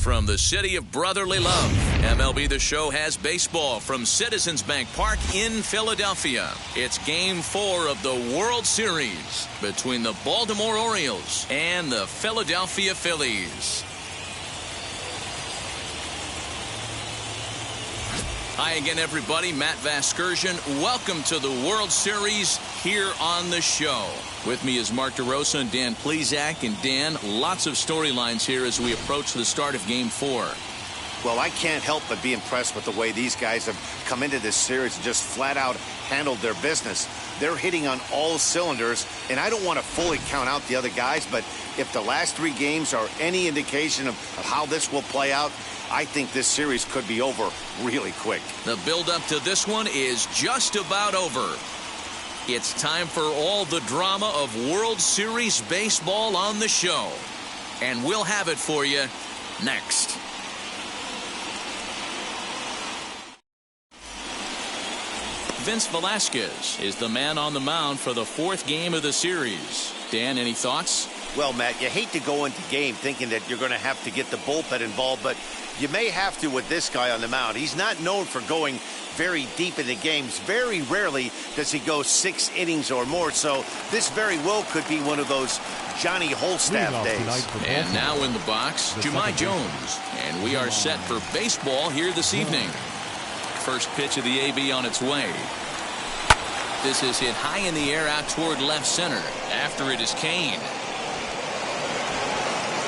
from the city of brotherly love, MLB The Show has baseball from Citizens Bank Park in Philadelphia. It's Game 4 of the World Series between the Baltimore Orioles and the Philadelphia Phillies. Hi again, everybody. Matt Vasgersian. Welcome to the World Series here on the show. With me is Mark DeRosa and Dan Plesac. And Dan, lots of storylines here as we approach the start of Game 4. Well, I can't help but be impressed with the way these guys have come into this series and just flat out handled their business. They're hitting on all cylinders, and I don't want to fully count out the other guys, but if the last 3 games are any indication of how this will play out, I think this series could be over really quick. The build-up to this one is just about over. It's time for all the drama of World Series baseball on the show. And we'll have it for you next. Vince Velasquez is the man on the mound for the 4th game of the series. Dan, any thoughts? Well, Matt, you hate to go into game thinking that you're going to have to get the bullpen involved, but you may have to with this guy on the mound. He's not known for going very deep in the games. Very rarely does he go 6 innings or more, so this very well could be one of those Johnny Holstaff days. And now in the box, Jahmai Jones. And we are set for baseball here this evening. First pitch of the AB on its way. This is hit high in the air out toward left center. After it is Kane.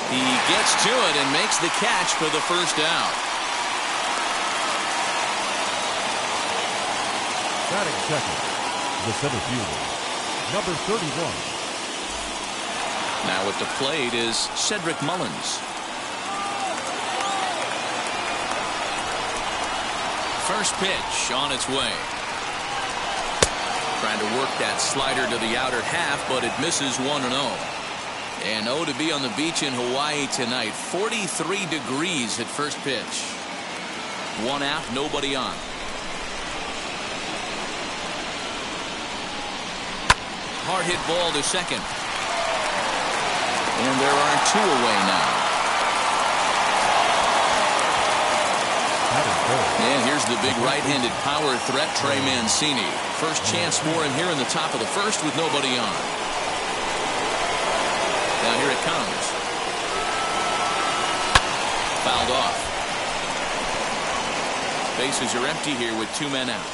He gets to it and makes the catch for the first out. Batting second, the center fielder, number 31. Now at the plate is Cedric Mullins. First pitch on its way. Trying to work that slider to the outer half, but it misses 1-0. And to be on the beach in Hawaii tonight. 43 degrees at first pitch. 1 out, nobody on. Hard hit ball to second. And there are 2 away now. And here's the big right-handed power threat, Trey Mancini. First chance for him here in the top of the first with nobody on. Now here it comes. Fouled off. Bases are empty here with 2 men out.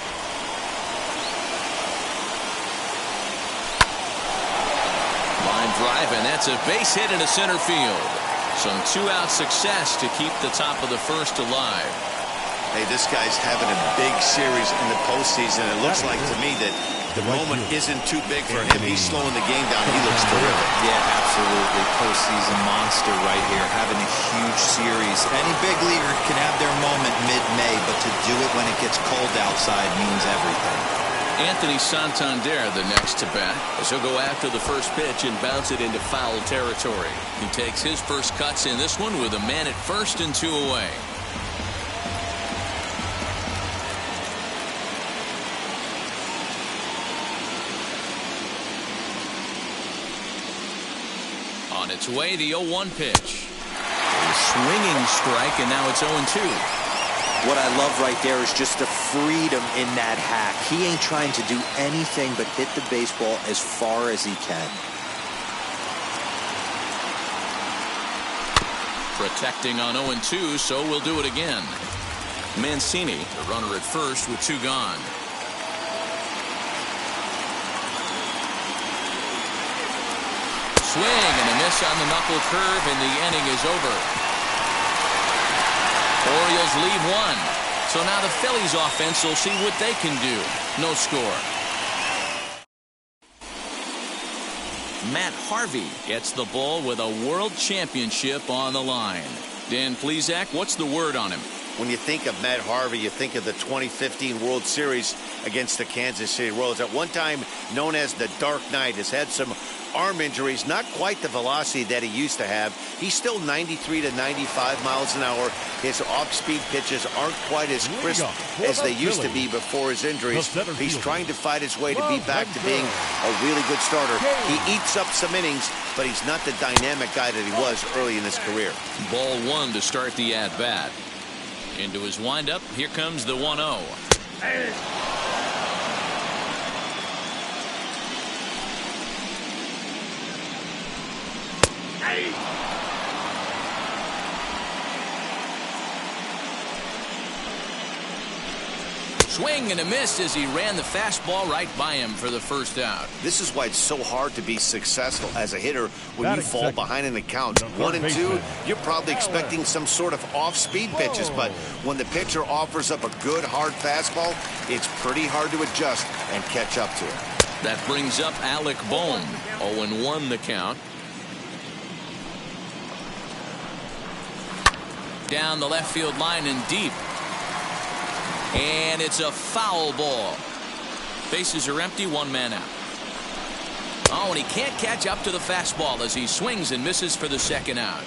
Line drive, and that's a base hit into center field. Some 2-out success to keep the top of the first alive. Hey, this guy's having a big series in the postseason. It looks like to me that the moment isn't too big for him. He's slowing the game down. He looks terrific. Yeah, absolutely. Postseason monster right here. Having a huge series. Any big leaguer can have their moment mid-May, but to do it when it gets cold outside means everything. Anthony Santander the next to bat as he'll go after the first pitch and bounce it into foul territory. He takes his first cuts in this one with a man at first and 2 away. On its way, the 0-1 pitch. A swinging strike, and now it's 0-2. What I love right there is just the freedom in that hack. He ain't trying to do anything but hit the baseball as far as he can. Protecting on 0-2, so we'll do it again. Mancini, the runner at first with 2 gone. Swing and a miss on the knuckle curve, and the inning is over. Orioles lead 1. So now the Phillies offense will see what they can do. No score. Matt Harvey gets the ball with a world championship on the line. Dan Plesac, what's the word on him? When you think of Matt Harvey, you think of the 2015 World Series against the Kansas City Royals. At one time, known as the Dark Knight, has had some arm injuries, not quite the velocity that he used to have. He's still 93 to 95 miles an hour. His off-speed pitches aren't quite as crisp as they used to be before his injuries. He's trying to fight his way to be back to being a really good starter. He eats up some innings, but he's not the dynamic guy that he was early in his career. Ball one to start the at-bat. Into his windup, here comes the 1-0. Swing and a miss as he ran the fastball right by him for the first out. This is why it's so hard to be successful as a hitter when you fall behind in the count. 1 and 2, you're probably expecting some sort of off-speed pitches, but when the pitcher offers up a good hard fastball, it's pretty hard to adjust and catch up to it. That brings up Alec Bohm. 0-1 the count. Down the left field line and deep. And it's a foul ball. Bases are empty, one man out. Oh, and he can't catch up to the fastball as he swings and misses for the second out.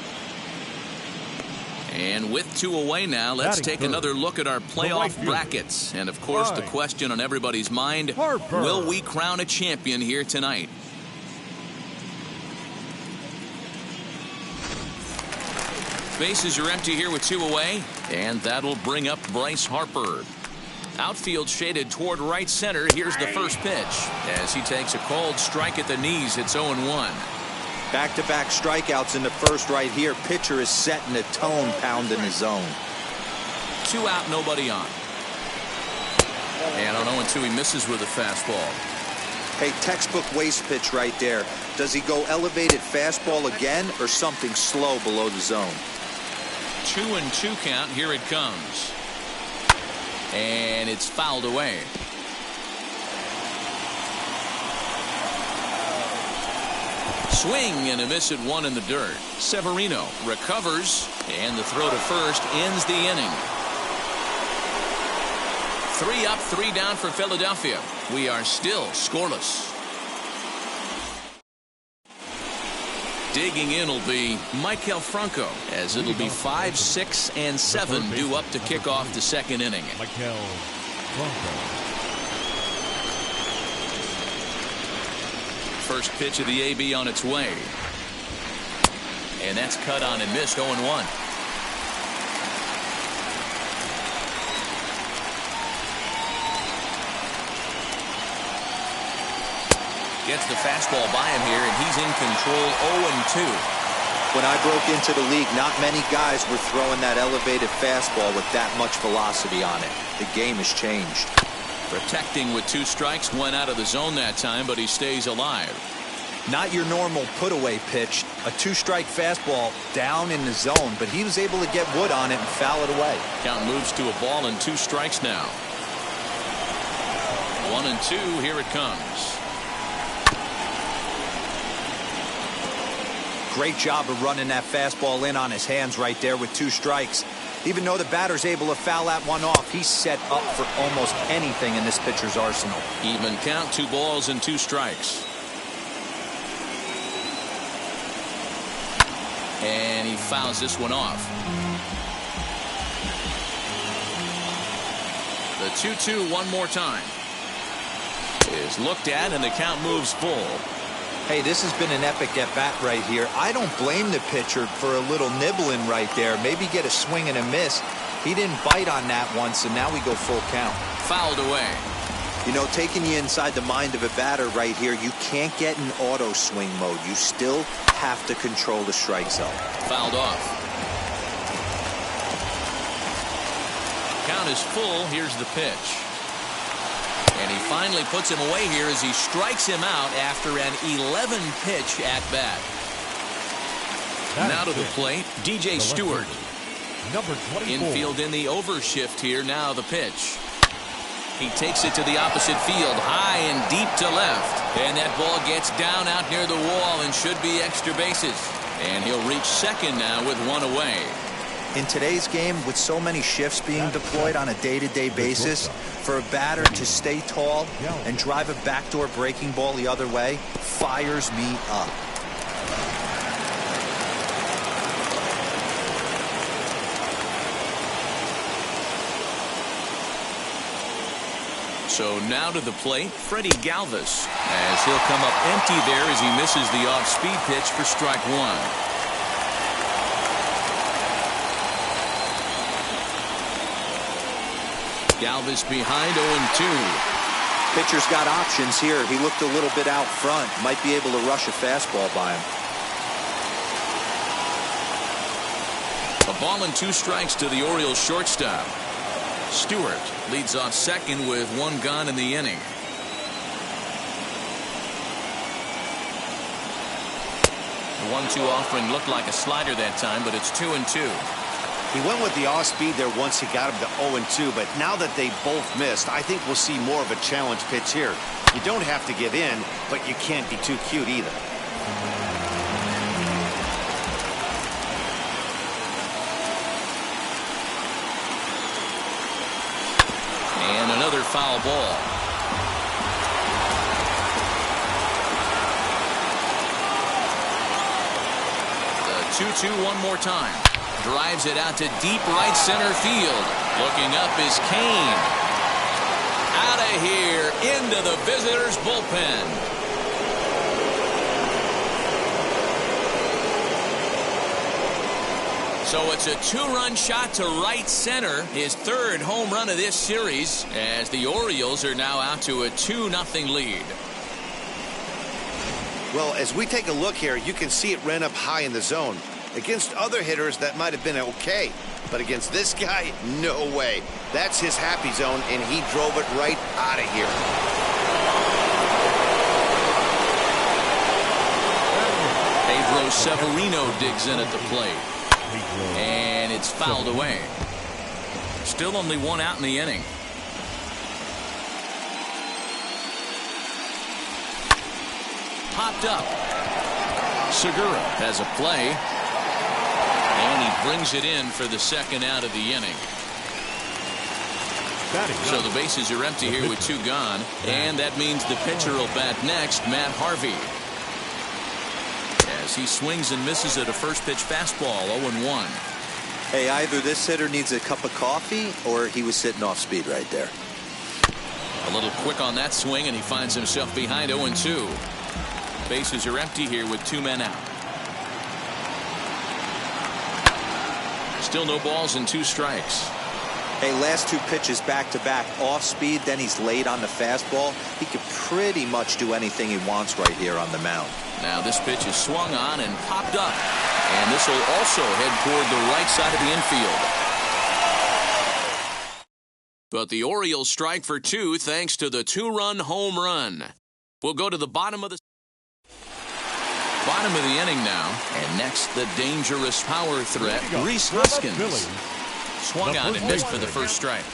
And with 2 away now, let's take another look at our playoff brackets. And of course, the question on everybody's mind, will we crown a champion here tonight? Bases are empty here with 2 away, and that'll bring up Bryce Harper. Outfield shaded toward right center. Here's the first pitch as he takes a cold strike at the knees. It's 0-1. Back-to-back strikeouts in the first right here. Pitcher is setting a tone, pounding his zone. 2 out, nobody on. And on 0-2, he misses with a fastball. Hey, textbook waste pitch right there. Does he go elevated fastball again or something slow below the zone? 2-2 count. Here it comes. And it's fouled away. Swing and a miss at 1 in the dirt. Severino recovers, and the throw to first ends the inning. 3 up, 3 down for Philadelphia. We are still scoreless. Digging in will be Michael Franco, as it'll be 5, 6, and 7 due up to kick off the second inning. Michael Franco. First pitch of the AB on its way. And that's cut on and missed. 0-1. Gets the fastball by him here, and he's in control. 0-2. When I broke into the league, not many guys were throwing that elevated fastball with that much velocity on it. The game has changed. Protecting with 2 strikes, went out of the zone that time, but he stays alive. Not your normal put-away pitch. A 2-strike fastball down in the zone, but he was able to get wood on it and foul it away. Count moves to a ball and 2 strikes now. 1-2, here it comes. Great job of running that fastball in on his hands right there with 2 strikes. Even though the batter's able to foul that one off, he's set up for almost anything in this pitcher's arsenal. Even count, 2 balls and 2 strikes. And he fouls this one off. The 2-2 one more time is looked at, and the count moves full. Hey, this has been an epic at-bat right here. I don't blame the pitcher for a little nibbling right there. Maybe get a swing and a miss. He didn't bite on that one, so now we go full count. Fouled away. You know, taking you inside the mind of a batter right here, you can't get in auto swing mode. You still have to control the strike zone. Fouled off. Count is full. Here's the pitch. And he finally puts him away here as he strikes him out after an 11-pitch at-bat. Now to the plate, DJ Stewart. Number 24. Infield in the overshift here. Now the pitch. He takes it to the opposite field, high and deep to left. And that ball gets down out near the wall and should be extra bases. And he'll reach second now with 1 away. In today's game, with so many shifts being deployed on a day-to-day basis, for a batter to stay tall and drive a backdoor breaking ball the other way fires me up. So now to the plate, Freddie Galvez, as he'll come up empty there as he misses the off-speed pitch for strike one. Galvez behind 0-2. Pitcher's got options here. He looked a little bit out front. Might be able to rush a fastball by him. A ball and 2 strikes to the Orioles shortstop. Stewart leads off second with 1 gone in the inning. The 1-2 offering looked like a slider that time, but it's 2-2. He went with the off-speed there once he got him to 0-2, but now that they both missed, I think we'll see more of a challenge pitch here. You don't have to give in, but you can't be too cute either. And another foul ball. The 2-2 one more time. Drives it out to deep right center field. Looking up is Kane. Out of here into the visitors' bullpen. So it's a 2-run shot to right center, his 3rd home run of this series, as the Orioles are now out to a 2-0 lead. Well, as we take a look here, you can see it ran up high in the zone. Against other hitters, that might have been okay. But against this guy, no way. That's his happy zone, and he drove it right out of here. Pedro Severino digs in at the plate. And it's fouled away. Still only 1 out in the inning. Popped up. Segura has a play. And he brings it in for the 2nd out of the inning. So the bases are empty here with 2 gone. And that means the pitcher will bat next, Matt Harvey. As he swings and misses at a first pitch fastball, 0-1. Hey, either this hitter needs a cup of coffee or he was sitting off speed right there. A little quick on that swing, and he finds himself behind 0-2. Bases are empty here with 2 men out. Still no balls and 2 strikes. Hey, last 2 pitches back-to-back off speed, then he's late on the fastball. He could pretty much do anything he wants right here on the mound. Now this pitch is swung on and popped up. And this will also head toward the right side of the infield. But the Orioles strike for 2 thanks to the 2-run home run. We'll go to the bottom of the inning now. And next, the dangerous power threat, Rhys Hoskins. Swung on and missed for the first strike.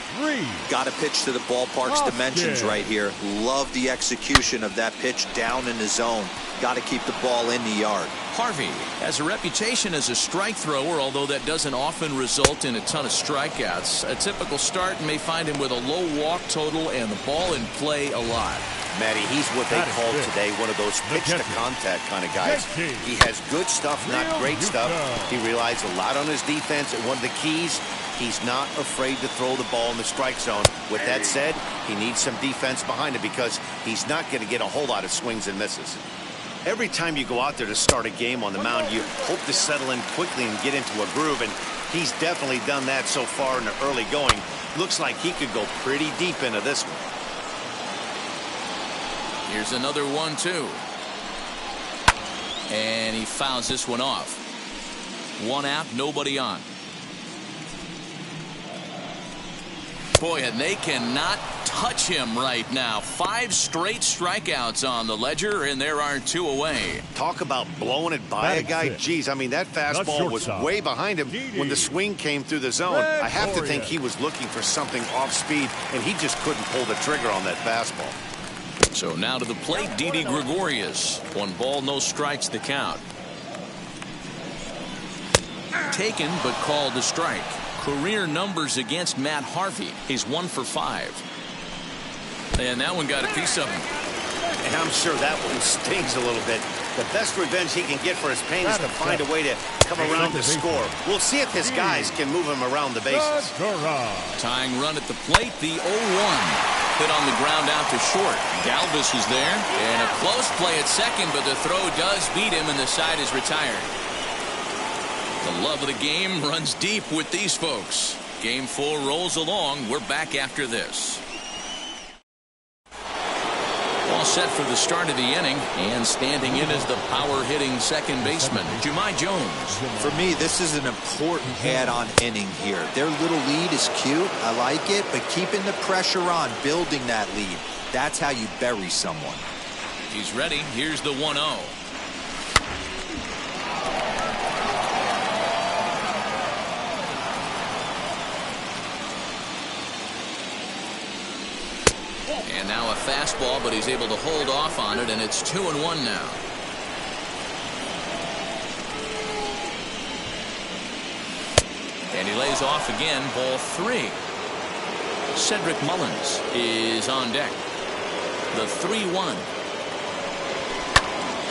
Got to pitch to the ballpark's dimensions right here. Love the execution of that pitch down in the zone. Got to keep the ball in the yard. Harvey has a reputation as a strike thrower, although that doesn't often result in a ton of strikeouts. A typical start may find him with a low walk total and the ball in play a lot. Matty, he's what they call today one of those pitch-to-contact kind of guys. He has good stuff, not great stuff. He relies a lot on his defense, and one of the keys, he's not afraid to throw the ball in the strike zone. With that said, he needs some defense behind him because he's not going to get a whole lot of swings and misses. Every time you go out there to start a game on the mound, you hope to settle in quickly and get into a groove, and he's definitely done that so far in the early going. Looks like he could go pretty deep into this one. Here's another 1-2. And he fouls this one off. 1 out, nobody on. Boy, and they cannot touch him right now. 5 straight strikeouts on the ledger, and there aren't 2 away. Talk about blowing it by a guy. Geez, I mean, that fastball was way behind him when the swing came through the zone. I have to think he was looking for something off speed, and he just couldn't pull the trigger on that fastball. So now to the plate, Didi Gregorius. 1 ball, no strikes, the count. taken but called a strike. Career numbers against Matt Harvey. He's 1 for 5. And that one got a piece of him. And I'm sure that one stings a little bit. The best revenge he can get for his pain is to find a way to come around to score. We'll see if his guys can move him around the bases. Tying run at the plate, the 0-1. Hit on the ground out to short. Galvez is there. And a close play at second, but the throw does beat him, and the side is retired. The love of the game runs deep with these folks. Game 4 rolls along. We're back after this. All set for the start of the inning, and standing in is the power-hitting second baseman, Jahmai Jones. For me, this is an important add-on inning here. Their little lead is cute. I like it, but keeping the pressure on, building that lead, that's how you bury someone. He's ready. Here's the 1-0. And now a fastball, but he's able to hold off on it, and it's 2-1 now. And he lays off again, ball 3. Cedric Mullins is on deck. The 3-1.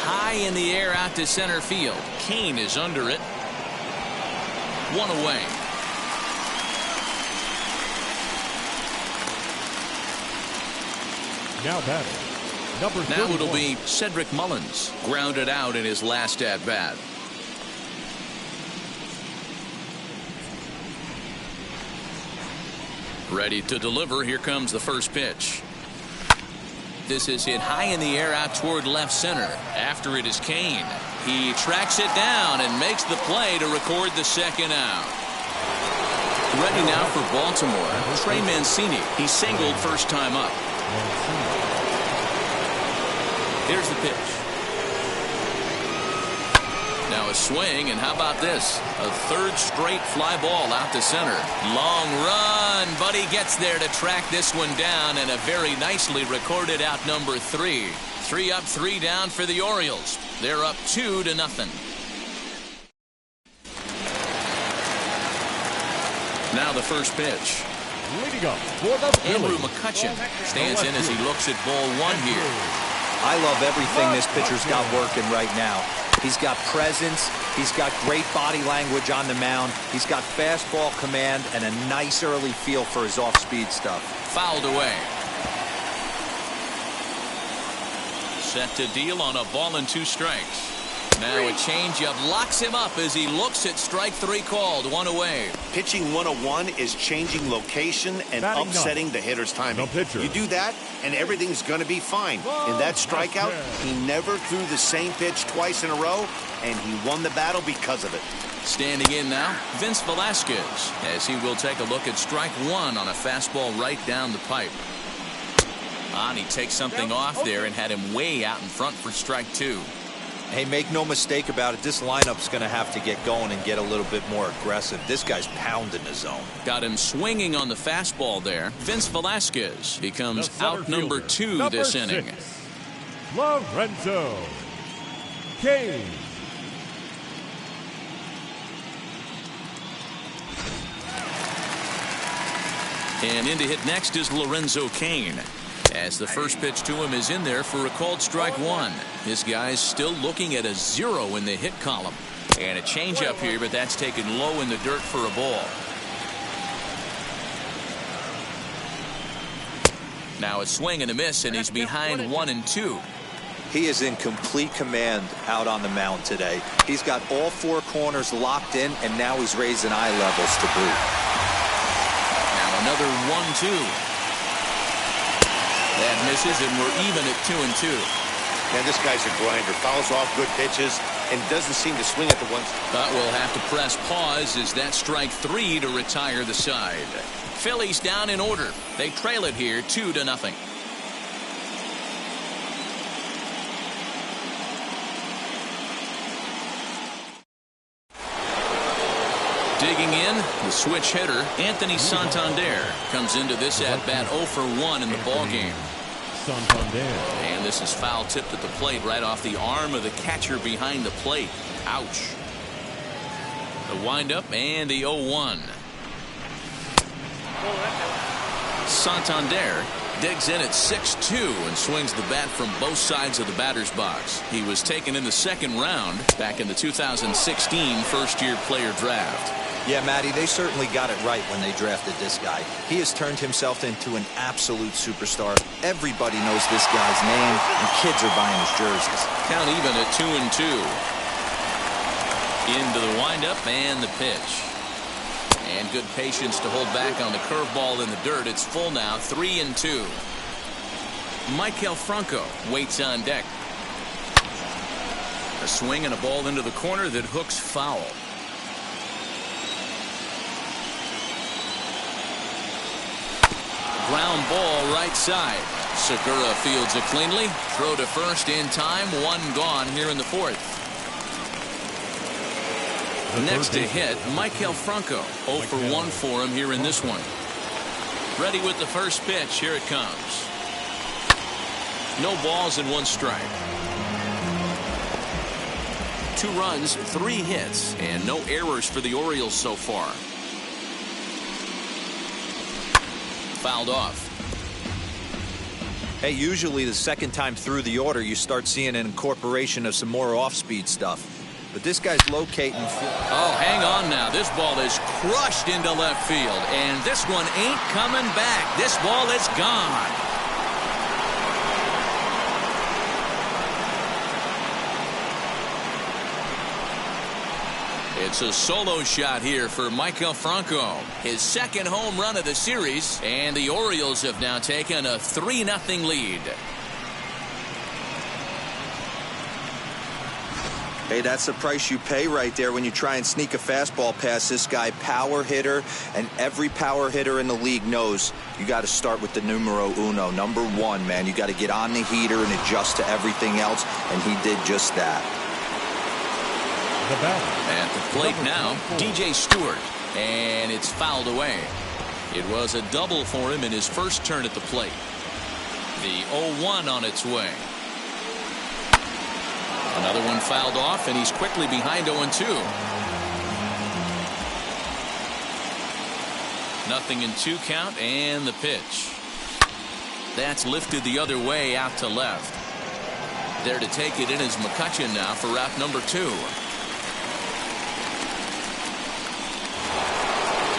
High in the air out to center field. Kane is under it. 1 away. Now batting, number 31. Now it'll be Cedric Mullins, grounded out in his last at-bat. Ready to deliver. Here comes the first pitch. This is hit high in the air out toward left center. After it is Kane. He tracks it down and makes the play to record the second out. Ready now for Baltimore, Trey Mancini. He singled first time up. Here's the pitch. Now a swing, and how about this? A third straight fly ball out to center. Long run, but he gets there to track this one down, and a very nicely recorded out number 3. 3 up, 3 down for the Orioles. They're up 2-0. Now the first pitch. Leading up for the Andrew Phillies. McCutcheon stands in as he looks at ball 1 here. I love everything this pitcher's got working right now. He's got presence. He's got great body language on the mound. He's got fastball command and a nice early feel for his off-speed stuff. Fouled away. Set to deal on a ball and 2 strikes. Now a changeup locks him up as he looks at strike 3 called. 1 away. Pitching 101 is changing location and Batting upsetting the hitter's timing. No pitcher. You do that, and everything's going to be fine. In that strikeout, he never threw the same pitch twice in a row, and he won the battle because of it. Standing in now, Vince Velasquez, as he will take a look at strike 1 on a fastball right down the pipe. And he takes something off there and had him way out in front for strike 2. Hey, make no mistake about it. This lineup's going to have to get going and get a little bit more aggressive. This guy's pounding the zone. Got him swinging on the fastball there. Vince Velasquez becomes out number 2 this inning. Lorenzo Kane. And in to hit next is Lorenzo Kane, as the first pitch to him is in there for a called strike 1. This guy's still looking at a 0 in the hit column. And a changeup here, but that's taken low in the dirt for a ball. Now a swing and a miss, and he's behind 1-2. He is in complete command out on the mound today. He's got all 4 corners locked in, and now he's raising eye levels to boot. Now another 1-2. That misses, and we're even at 2-2. Man, this guy's a grinder. Fouls off good pitches and doesn't seem to swing at the ones. But we'll have to press pause as that strike 3 to retire the side. Phillies down in order. They trail it here 2-0. Digging in, the switch hitter, Anthony Santander, comes into this at-bat 0 for 1 in the ballgame. Santander. And this is foul tipped at the plate right off the arm of the catcher behind the plate. Ouch. The windup and the 0-1. Santander digs in at 6-2 and swings the bat from both sides of the batter's box. He was taken in the second round back in the 2016 first-year player draft. Yeah, Matty, they certainly got it right when they drafted this guy. He has turned himself into an absolute superstar. Everybody knows this guy's name, and kids are buying his jerseys. Count even at 2-2. Into the windup and the pitch. And good patience to hold back on the curveball in the dirt. It's full now, 3-2. Maikel Franco waits on deck. A swing and a ball into the corner that hooks foul. Ground ball right side. Segura fields it cleanly. Throw to first in time. One gone here in the fourth. Next to hit, Maikel Franco. 0 for 1 for him here in this one. Ready with the first pitch. Here it comes. No balls and 1 strike. 2 runs, 3 hits, and no errors for the Orioles so far. Fouled off. Hey, usually the second time through the order, you start seeing an incorporation of some more off-speed stuff. But this guy's locating. Oh, hang on now. This ball is crushed into left field. And this one ain't coming back. This ball is gone. It's a solo shot here for Maikel Franco. His second home run of the series. And the Orioles have now taken a 3-0 lead. Hey, that's the price you pay right there when you try and sneak a fastball past this guy. Power hitter, and every power hitter in the league knows you got to start with the numero uno, number 1, man. You got to get on the heater and adjust to everything else, and he did just that. At the plate now, DJ Stewart, and it's fouled away. It was a double for him in his first turn at the plate. The 0-1 on its way. Another one fouled off, and he's quickly behind 0-2. 0-2 count, and the pitch. That's lifted the other way out to left. There to take it in is McCutchen now for route number 2.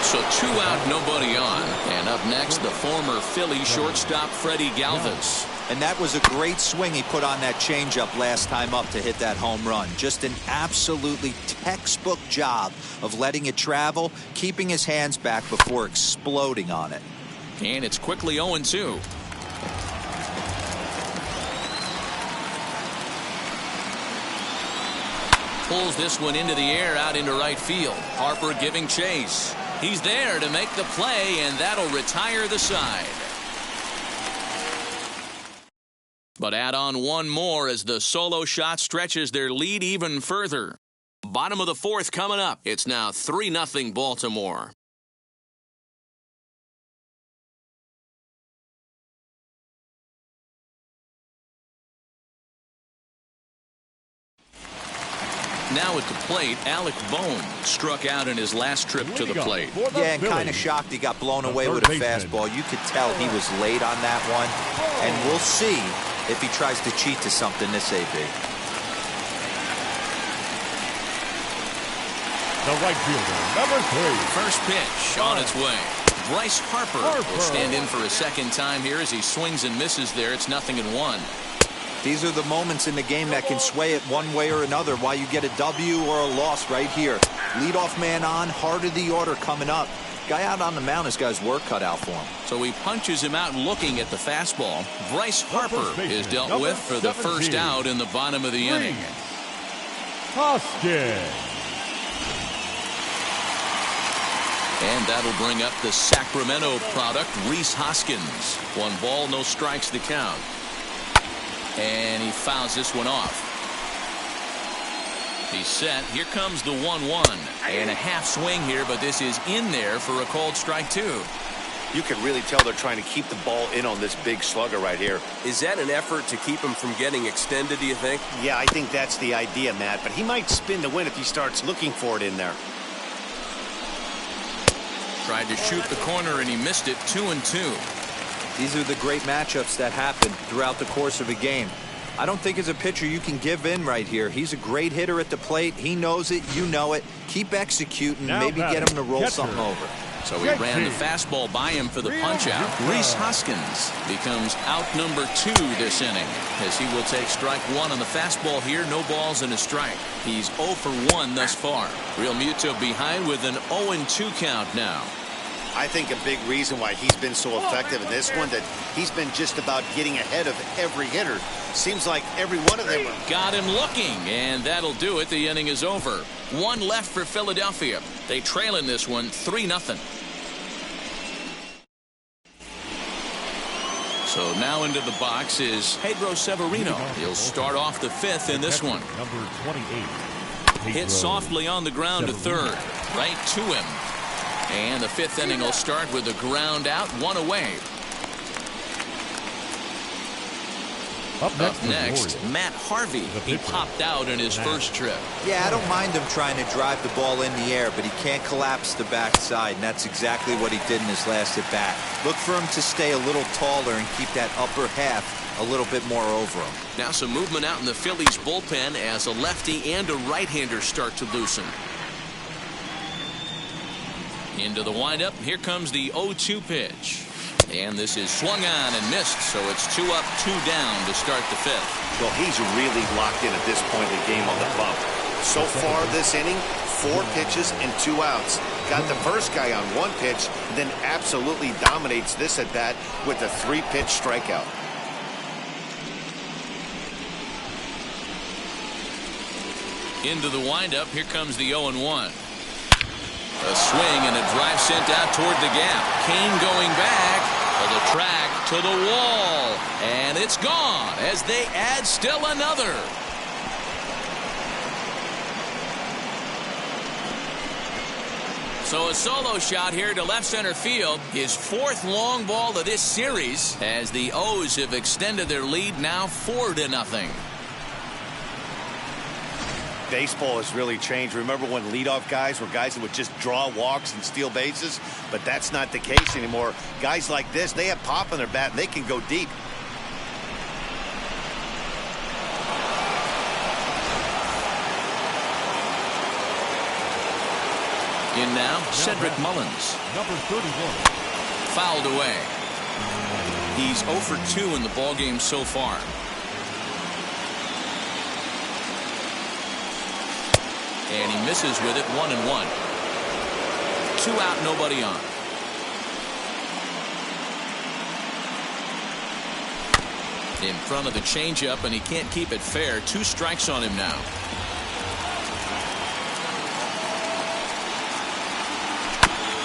So 2 out, nobody on. And up next, the former Philly shortstop Freddie Galvez. And that was a great swing he put on that changeup last time up to hit that home run. Just an absolutely textbook job of letting it travel, keeping his hands back before exploding on it. And it's quickly 0-2. Pulls this one into the air out into right field. Harper giving chase. He's there to make the play, and that'll retire the side. But add on one more as the solo shot stretches their lead even further. Bottom of the fourth coming up. It's now 3-0 Baltimore. Now at the plate, Alec Bohm struck out in his last trip to the plate. Yeah, and kind of shocked he got blown away with a fastball. You could tell he was late on that one. And we'll see if he tries to cheat to something this AB. The right fielder, number 3. First pitch on its way. Rhys Harper will stand in for a second time here as he swings and misses there. It's 0-1. These are the moments in the game that can sway it one way or another, why you get a W or a loss right here. Leadoff man on, heart of the order coming up. Guy out on the mound has got his work cut out for him. So he punches him out looking at the fastball. Rhys Harper is dealt with for the first out in the bottom of the inning. Hoskins. And that'll bring up the Sacramento product, Rhys Hoskins. 1 ball, no strikes the count. And he fouls this one off. He's set. Here comes the 1-1. And a half swing here, but this is in there for a called strike 2. You can really tell they're trying to keep the ball in on this big slugger right here. Is that an effort to keep him from getting extended, do you think? Yeah, I think that's the idea, Matt. But he might spin to win if he starts looking for it in there. Tried to shoot the corner and he missed it. 2-2. These are the great matchups that happen throughout the course of a game. I don't think as a pitcher you can give in right here. He's a great hitter at the plate. He knows it. You know it. Keep exexeking. Now maybe get him to roll something over. So he ran the fastball by him for the punch-out. Rhys Hoskins becomes out number 2 this inning, as he will take strike 1 on the fastball here. No balls and a strike. He's 0 for 1 thus far. Real Muto behind with an 0-2 count now. I think a big reason why he's been so effective in this one, that he's been just about getting ahead of every hitter. Seems like every one of them got him looking, and that'll do it. The inning is over. 1 left for Philadelphia. They trail in this one 3-0. So now into the box is Pedro Severino. He'll start off the 5th in this one. Number 28. Hit softly on the ground to third. Right to him. And the 5th inning will start with a ground out, 1 away. Up next, Matt Harvey. He popped out in his first trip. Yeah, I don't mind him trying to drive the ball in the air, but he can't collapse the backside, and that's exactly what he did in his last at bat. Look for him to stay a little taller and keep that upper half a little bit more over him. Now some movement out in the Phillies bullpen as a lefty and a right-hander start to loosen. Into the windup. Here comes the 0-2 pitch. And this is swung on and missed, so it's 2 up, 2 down to start the 5th. Well, he's really locked in at this point in the game on the bump. So far this inning, 4 pitches and 2 outs. Got the first guy on 1 pitch, then absolutely dominates this at bat with a 3-pitch strikeout. Into the windup. Here comes the 0-1. A swing and a drive sent out toward the gap. Kane going back to the track, to the wall, and it's gone as they add still another. So a solo shot here to left center field. His 4th long ball of this series as the O's have extended their lead now 4-0. Baseball has really changed. Remember when leadoff guys were guys that would just draw walks and steal bases? But that's not the case anymore. Guys like this, they have pop on their bat and they can go deep. In now, Cedric Mullins. Number 31. Fouled away. He's 0 for 2 in the ballgame so far. And he misses with it. 1-1. 2 out, nobody on. In front of the changeup, and he can't keep it fair. 2 strikes on him now.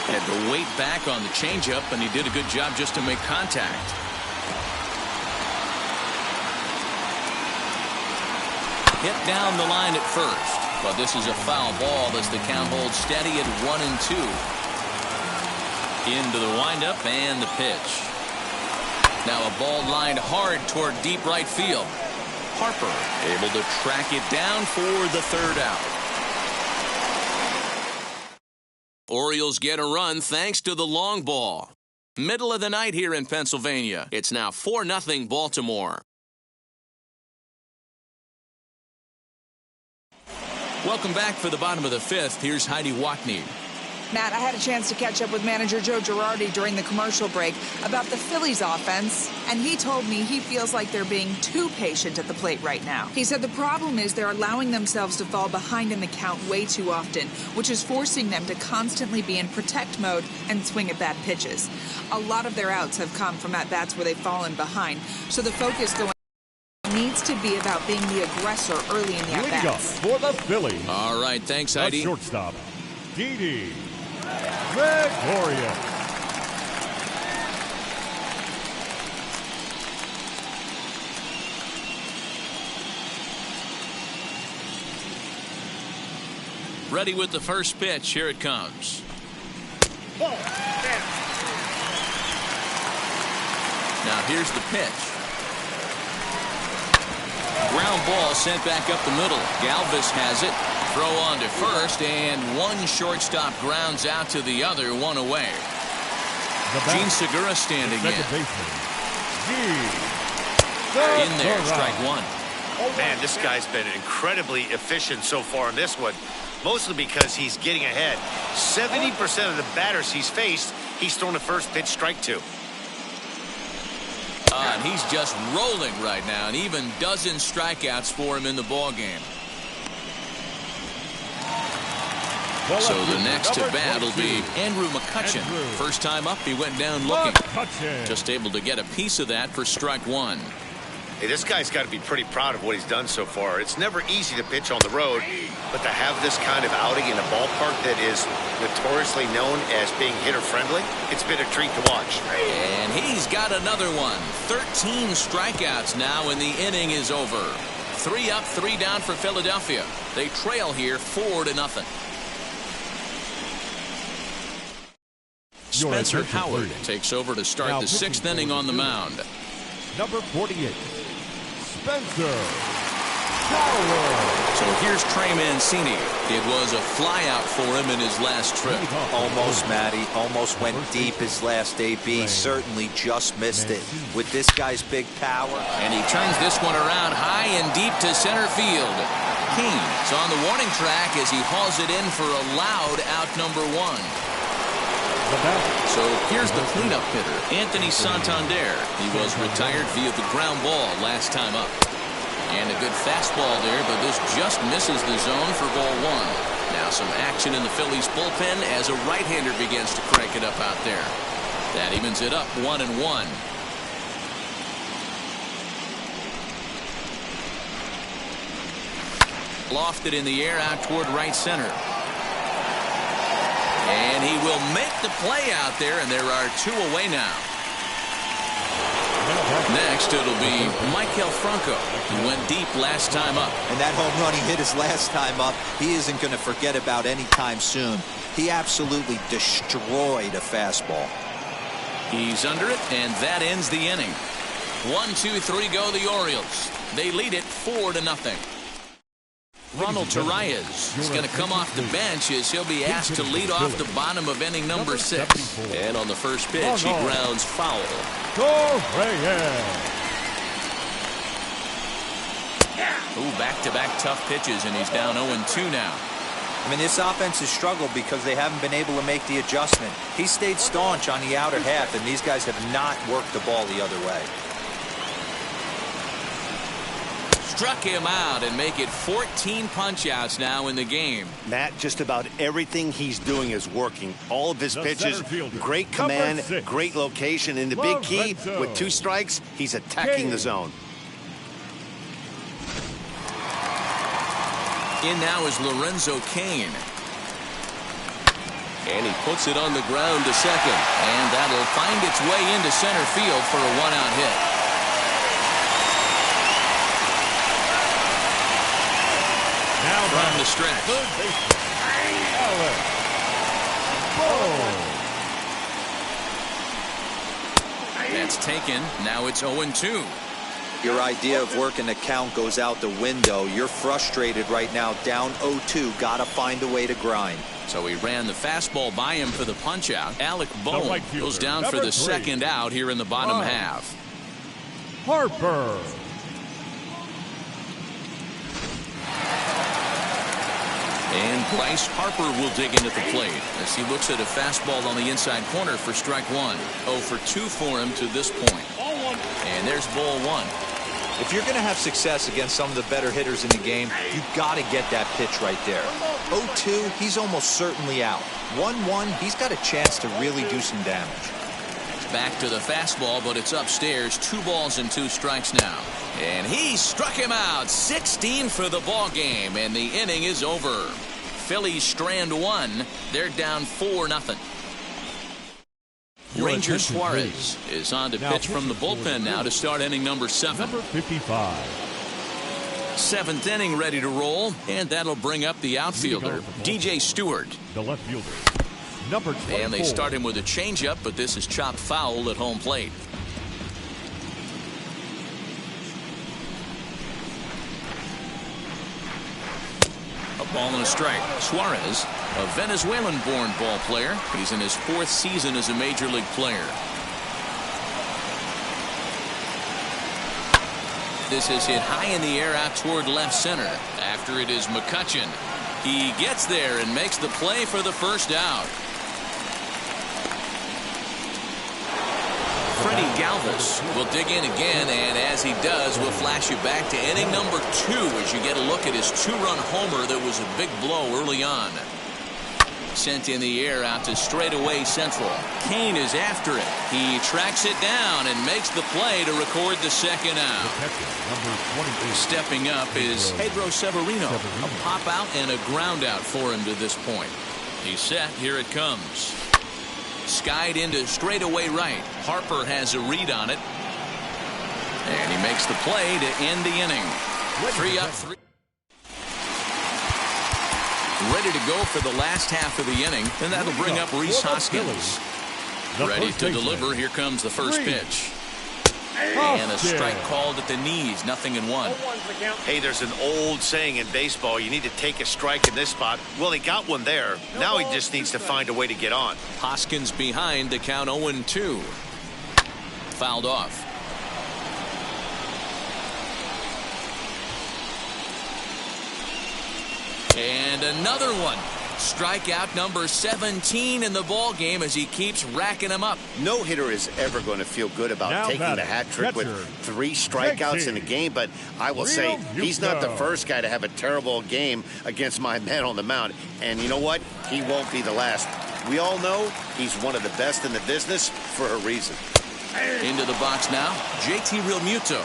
Had to wait back on the changeup, and he did a good job just to make contact. Hit down the line at first. But this is a foul ball as the count holds steady at 1-2. Into the windup and the pitch. Now a ball lined hard toward deep right field. Harper able to track it down for the 3rd out. Orioles get a run thanks to the long ball. Middle of the night here in Pennsylvania. It's now 4-0 Baltimore. Welcome back for the bottom of the 5th. Here's Heidi Watney. Matt, I had a chance to catch up with manager Joe Girardi during the commercial break about the Phillies offense, and he told me he feels like they're being too patient at the plate right now. He said the problem is they're allowing themselves to fall behind in the count way too often, which is forcing them to constantly be in protect mode and swing at bad pitches. A lot of their outs have come from at-bats where they've fallen behind, so the focus going needs to be about being the aggressor early in the at-bats. For the Phillies. All right, thanks, Heidi. Shortstop, Didi Gregorius. Ready with the first pitch. Here it comes. Now here's the pitch. Ground ball sent back up the middle. Galvez has it. throw on to first, and one shortstop grounds out to the other, one away. Gene Segura standing in. In there, strike one. Man, this guy's been incredibly efficient so far in this one, mostly because he's getting ahead. 70% of the batters he's faced, he's thrown the first pitch, strike two. And he's just rolling right now, and even dozen strikeouts for him in the ballgame. So the next to bat will be Andrew McCutchen. First time up, he went down looking. Just able to get a piece of that for strike one. Hey, this guy's got to be pretty proud of what he's done so far. It's never easy to pitch on the road, but to have this kind of outing in a ballpark that is notoriously known as being hitter-friendly, it's been a treat to watch. And he's got another one. 13 strikeouts now, and the inning is over. 3 up, 3 down for Philadelphia. They trail here 4-0. Spencer Howard takes over to start the 6th inning on the mound. Number 48, Spencer Howard. So here's Trey Mancini. It was a flyout for him in his last trip. Almost, Matty. Almost went deep his last AB. Certainly just missed it. With this guy's big power. And he turns this one around high and deep to center field. Kane's on the warning track as he hauls it in for a loud out number 1. So here's the cleanup hitter, Anthony Santander. He was retired via the ground ball last time up. And a good fastball there, but this just misses the zone for ball 1. Now some action in the Phillies bullpen as a right-hander begins to crank it up out there. That evens it up 1-1. Lofted in the air out toward right center. And he will make the play out there, and there are 2 away now. Next, it'll be Maikel Franco. He went deep last time up. And that home run he hit his last time up, he isn't going to forget about any time soon. He absolutely destroyed a fastball. He's under it, and that ends the inning. 1, 2, 3 go the Orioles. They lead it 4-0. Ronald Torreyes is going to come off the bench as he'll be asked to lead off the bottom of inning number 6. And on the first pitch, he grounds foul. Ooh, back-to-back tough pitches, and he's down 0-2 now. I mean, this offense has struggled because they haven't been able to make the adjustment. He stayed staunch on the outer half, and these guys have not worked the ball the other way. Struck him out and make it 14 punch-outs now in the game. Matt, just about everything he's doing is working. All of his pitches, great command, great location, and the big key, with 2 strikes, he's attacking the zone. In now is Lorenzo Kane. And he puts it on the ground to second. And that'll find its way into center field for a 1-out hit. From the stretch. That's taken. Now it's 0-2. Your idea of working the count goes out the window. You're frustrated right now, down 0-2. Got to find a way to grind. So he ran the fastball by him for the punch-out. Alec Bohm goes down for the 2nd out here in the bottom half. Harper. And Bryce Harper will dig into the plate as he looks at a fastball on the inside corner for strike 1. 0 for 2 for him to this point. And there's ball 1. If you're going to have success against some of the better hitters in the game, you've got to get that pitch right there. 0-2, he's almost certainly out. 1-1, he's got a chance to really do some damage. Back to the fastball, but it's upstairs. 2 balls and 2 strikes now. And he struck him out. 16 for the ball game, and the inning is over. Phillies strand 1. They're down 4-0. Ranger Suarez is on to pitch from the bullpen now to start inning number 7. Number 55. 7th inning ready to roll, and that'll bring up the outfielder, DJ Stewart. The left fielder. Number 24. And they start him with a changeup, but this is chopped foul at home plate. A Ball and a strike. Suarez, a Venezuelan-born ball player. He's in his 4th season as a major league player. This is hit high in the air out toward left center. After it is McCutchen. He gets there and makes the play for the first out. Freddie Galvez will dig in again, and as he does, we'll flash you back to inning number 2 as you get a look at his 2-run homer that was a big blow early on. Sent in the air out to straightaway central. Kane is after it. He tracks it down and makes the play to record the second out. Stepping up is Pedro Severino. A pop out and a ground out for him to this point. He's set. Here it comes. Skied into straightaway right. Harper has a read on it. And he makes the play to end the inning. 3 up, 3. Ready to go for the last half of the inning, and that'll bring up Rhys Hoskins. Ready to deliver. Here comes the first pitch. And a strike called at the knees. 0-1. Hey, there's an old saying in baseball, you need to take a strike in this spot. Well, he got one there. Now he just needs to find a way to get on. Hoskins behind the count 0-2. Fouled off. And another one. Strikeout number 17 in the ball game as he keeps racking them up. No hitter is ever going to feel good about taking the hat trick with 3 strikeouts in a game, but I will say he's not the first guy to have a terrible game against my man on the mound. And you know what? He won't be the last. We all know he's one of the best in the business for a reason. Into the box now, JT Realmuto.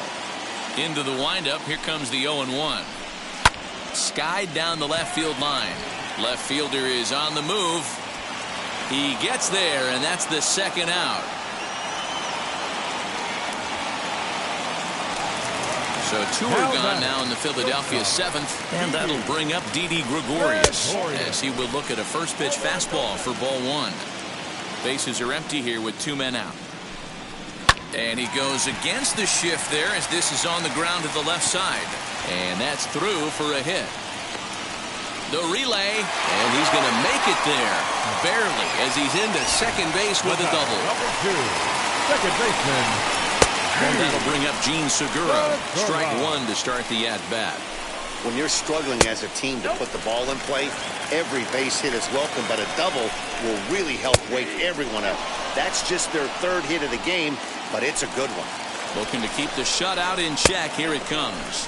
Into the windup, here comes the 0-1. Skied down the left field line. Left fielder is on the move. He gets there, and that's the second out. So 2 are gone now in the Philadelphia 7th, and that'll bring up Didi Gregorius as he will look at a first pitch fastball for ball 1. Bases are empty here with 2 men out. And he goes against the shift there as this is on the ground to the left side. And that's through for a hit. The relay, and he's going to make it there. Barely, as he's into second base with a double. Number 2, second baseman. And that'll bring up Gene Segura. Strike 1 to start the at-bat. When you're struggling as a team to put the ball in play, every base hit is welcome, but a double will really help wake everyone up. That's just their 3rd hit of the game, but it's a good one. Looking to keep the shutout in check. Here it comes.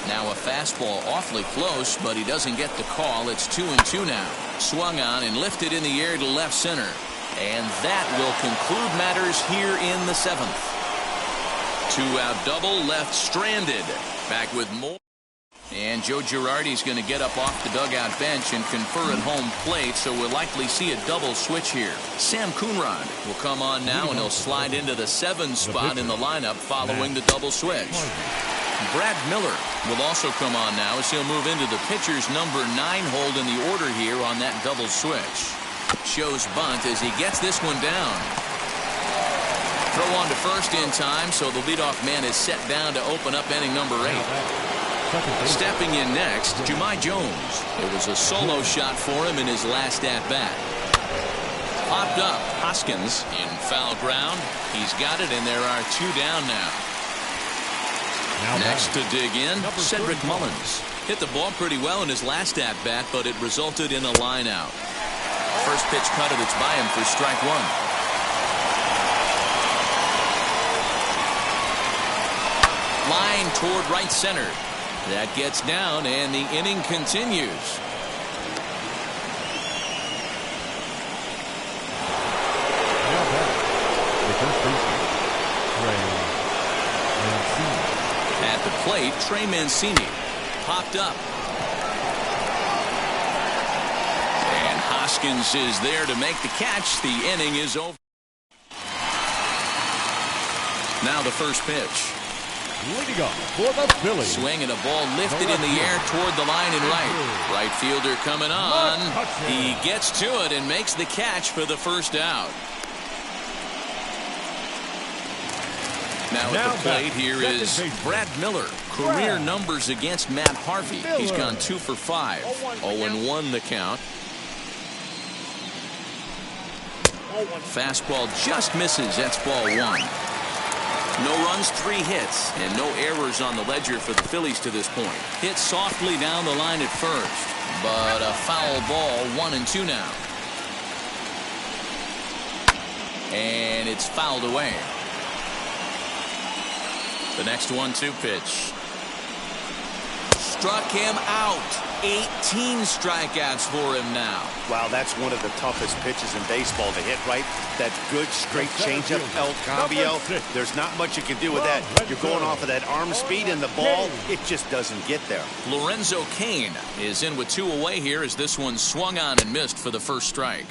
Now a fastball awfully close, but he doesn't get the call. It's 2-2 now. Swung on and lifted in the air to left center. And that will conclude matters here in the 7th. 2-out double left stranded. Back with more. And Joe Girardi's going to get up off the dugout bench and confer at home plate, so we'll likely see a double switch here. Sam Coonrod will come on now, and he'll slide into the 7 spot in the lineup following the double switch. Brad Miller will also come on now as he'll move into the pitcher's number 9 hold in the order here on that double switch. Shows bunt as he gets this one down. Throw on to first in time, so the leadoff man is set down to open up inning number 8. Stepping in next, Jahmai Jones. It was a solo shot for him in his last at-bat. Popped up, Hoskins in foul ground. He's got it, and there are 2 down now. Next to dig in, Cedric Mullins. Hit the ball pretty well in his last at-bat, but it resulted in a line out. First pitch cut, it's by him for strike 1. Line toward right center. That gets down, and the inning continues. At the plate, Trey Mancini popped up. And Hoskins is there to make the catch. The inning is over. Now the first pitch. Leading up for the Phillies. Swing and a ball lifted in the air toward the line and right. Right fielder coming on. He gets to it and makes the catch for the first out. Now at the plate here is Brad Miller. Career numbers against Matt Harvey. He's gone 2 for 5. 0-1 the count. Fastball just misses. That's ball 1. No runs, 3 hits, and no errors on the ledger for the Phillies to this point. Hit softly down the line at first, but a foul ball. 1-2 now. And it's fouled away. The next 1-2 pitch. Struck him out. 18 strikeouts for him now. Wow, that's one of the toughest pitches in baseball to hit right. That good straight changeup, El Cambio. There's not much you can do with that. You're going off of that arm speed, and the ball, it just doesn't get there. Lorenzo Kane is in with 2 away here as this one swung on and missed for the first strike.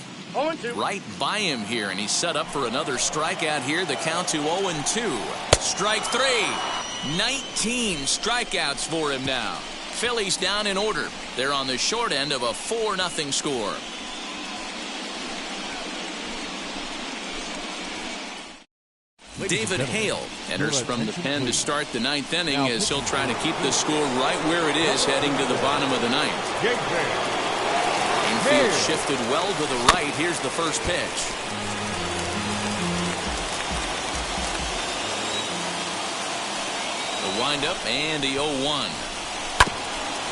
Right by him here, and he's set up for another strikeout here. The count to 0-2. Strike 3. 19 strikeouts for him now. Phillies down in order. They're on the short end of a 4-0 score. David Hale enters from the pen to start the 9th inning as he'll try to keep the score right where it is heading to the bottom of the 9th. Infield shifted well to the right. Here's the first pitch. The windup and the 0-1.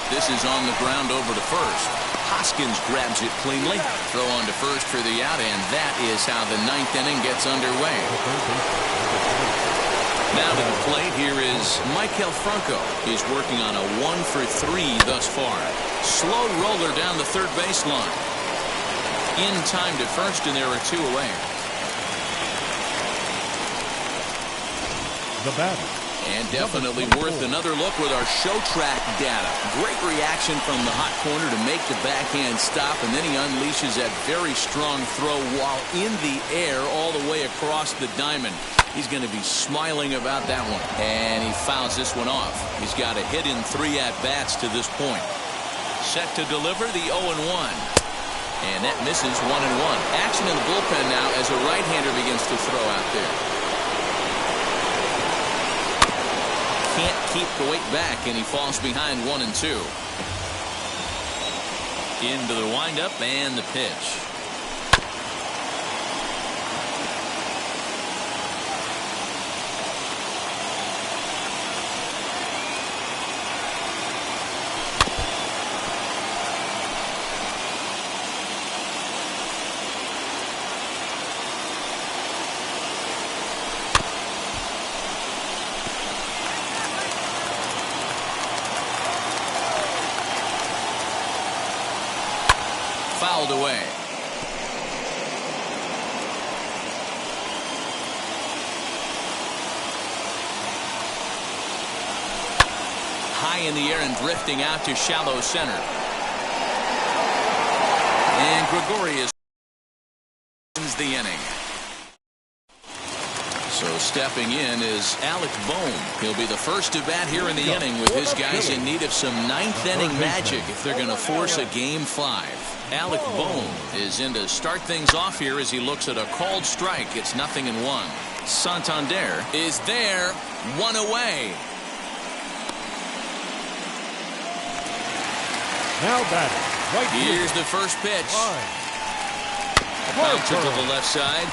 This is on the ground over to first. Hoskins grabs it cleanly. Throw on to first for the out, and that is how the 9th inning gets underway. Now to the plate, here is Maikel Franco. He's working on a 1 for 3 thus far. Slow roller down the third baseline. In time to first, and there are 2 away. The batter. And definitely worth another look with our show track data. Great reaction from the hot corner to make the backhand stop, and then he unleashes that very strong throw while in the air all the way across the diamond. He's going to be smiling about that one. And he fouls this one off. He's got a hit in 3 at-bats to this point. Set to deliver the 0-1. And that misses 1-1. Action in the bullpen now as a right-hander begins to throw out there. Can't keep the weight back, and he falls behind 1-2. Into the windup and the pitch. Fouled away. High in the air and drifting out to shallow center. And Gregorius ends the inning. So stepping in is Alec Bohm. He'll be the first to bat here in the inning with his guys in need of some 9th inning magic if they're going to force a Game 5. Alec Bohm is in to start things off here as he looks at a called strike. It's 0-1. Santander is there, 1 away. Now batting. Right Here's the first pitch. Bouncer to the left side.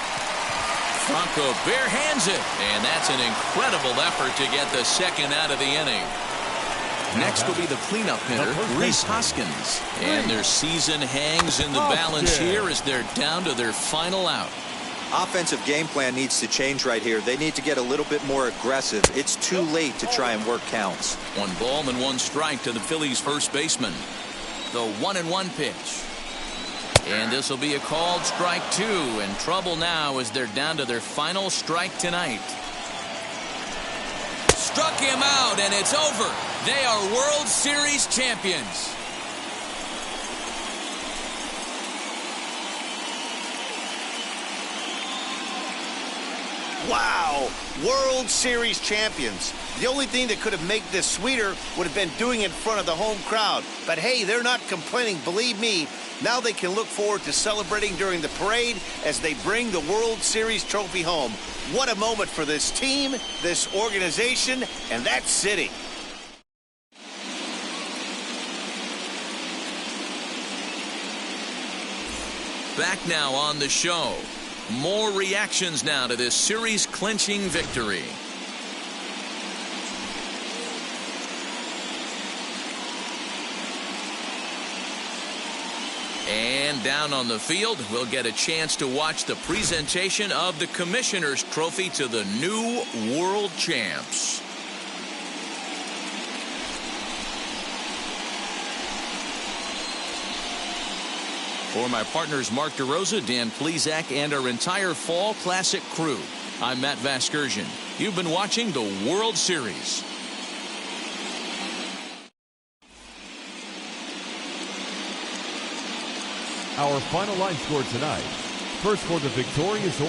Franco barehands it, and that's an incredible effort to get the second out of the inning. Next will be the cleanup hitter, Rhys Hoskins. And their season hangs in the balance here as they're down to their final out. Offensive game plan needs to change right here. They need to get a little bit more aggressive. It's too late to try and work counts. 1 ball and 1 strike to the Phillies first baseman. The 1-1 pitch. And this will be a called strike 2. In trouble now as they're down to their final strike tonight. Struck him out, and it's over. They are World Series champions. Wow, World Series champions. The only thing that could have made this sweeter would have been doing it in front of the home crowd. But hey, they're not complaining, believe me. Now they can look forward to celebrating during the parade as they bring the World Series trophy home. What a moment for this team, this organization, and that city. Back now on the show. More reactions now to this series-clinching victory. And down on the field, we'll get a chance to watch the presentation of the Commissioner's Trophy to the new world champs. For my partners Mark DeRosa, Dan Plesac, and our entire Fall Classic crew, I'm Matt Vasgersian. You've been watching the World Series. Our final line score tonight. First for the victorious